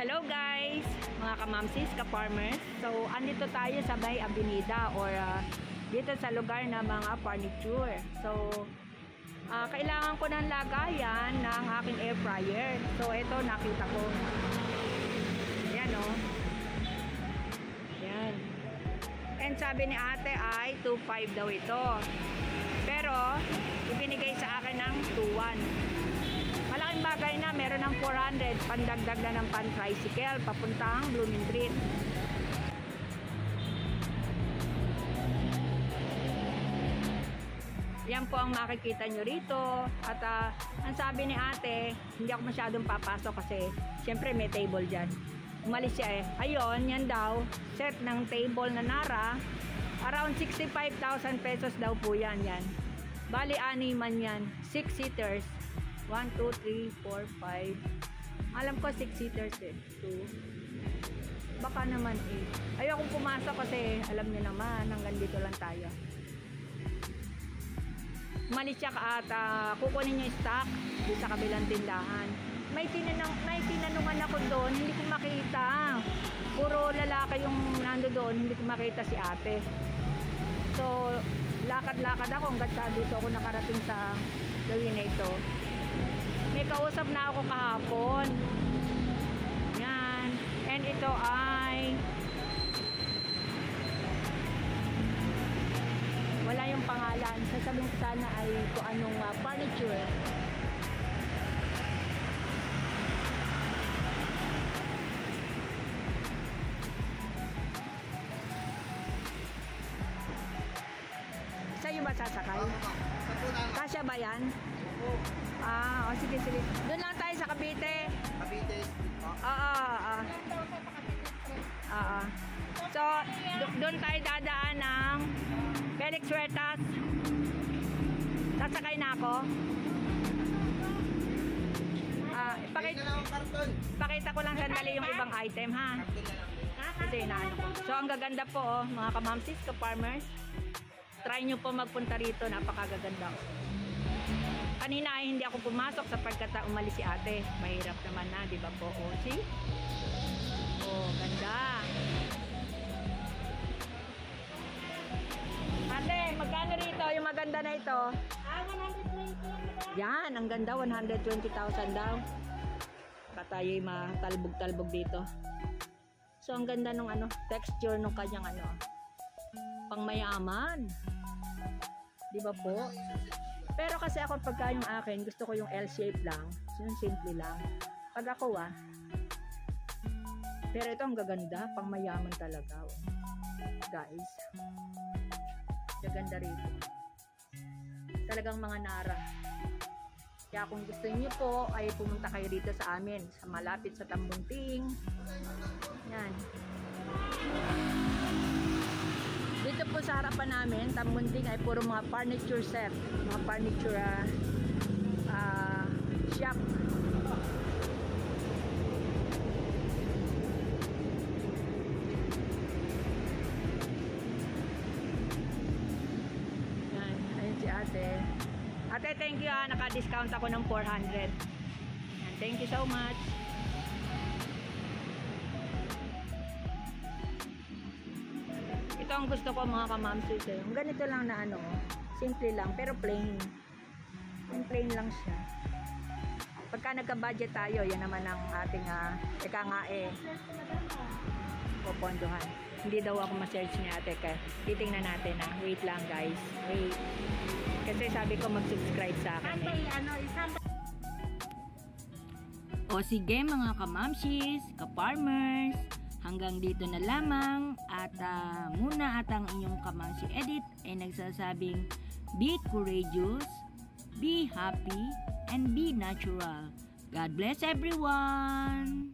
Hello guys, mga kamamsis, ka-farmers. So, andito tayo sa Bay Avenida or dito sa lugar ng mga furniture. So, kailangan ko ng lagayan ng aking air fryer. So, ito nakita ko. Ayan o. Ayan. And sabi ni ate ay 2.5 daw ito. Pero, ibinigay sa akin ng 2.1. Malaking bagay na, meron ng 400 pandagdag na ng pan-tricycle papuntang Blooming Street. Yan po ang makikita nyo rito. At ang sabi ni ate, hindi ako masyadong papasok kasi syempre may table dyan. Umalis siya eh. Ayun, yan daw, set ng table na Nara, around 65,000 pesos daw po yan. Bali, animan yan. 6 seaters. 1, 2, 3, 4, 5. Alam ko 6 seaters eh. 2. Baka naman 8. Ayokong pumasok kasi alam niyo naman, hanggang dito lang tayo. Umalis siya at kukunin niyo yung stock dito sa kabilang tindahan. May tinanungan ako doon, hindi ko makita. Puro lalaki yung nando doon, hindi ko makita si ate. So, lakad-lakad ako hanggang dito ako nakarating sa gawin na ito. May kausap na ako kahapon. Yan. And ito ay wala yung pangalan. Sasabihin ko sana ay kung anong furniture. Sa'yo ba sasakay? Kasya ba yan? Sige. Doon lang tayo sa Cavite. Cavite. So, doon tayo dadaan ng Felix Huertas. Sasakay na ako. Pakita ko lang sandali yung ibang item, ha? Kasi inaano ko. So, ang gaganda po, mga kamamsis, ka-farmers. Try nyo po magpunta rito. Napakagaganda. Kanina ay hindi ako pumasok sapagkat umalis si ate. Mahirap naman na, di ba po? See? Ganda. Ate, magkano rito yung maganda na ito? 120. Yan, ang ganda. 120,000 daw. Tayo'y matalbog-talbog dito. So, ang ganda nung texture nung kanyang pangmayaman. Di ba po? Pero kasi ako pagka yung akin, gusto ko yung L-shape lang. Yung simple lang. Pag ako pero ito ang gaganda. Pang mayaman talaga. Guys. Gaganda rito. Talagang mga Nara. Kaya kung gusto niyo po, ay pumunta kayo dito sa amin. Sa malapit sa Tambunting. Yan. Dito po sa harapan namin, Tambunting ay puro mga furniture set, mga furniture shop. Yan, ayun si ate. Ate, thank you naka-discount ako ng 400. Yan, thank you so much. Ito ang gusto ko mga kamamsis eh. Ganito lang na simple lang pero plain. Plain lang siya. Pagka nagka-budget tayo, yan naman ang ating pupondohan. Hindi daw ako ma-search ni ate kaya titingnan natin Wait lang guys. Wait. Kasi sabi ko mag-subscribe sa akin O sige mga kamamsis, ka-farmers, hanggang dito na lamang at muna at ang inyong kamamsi edit ay nagsasabing be courageous, be happy, and be natural. God bless everyone!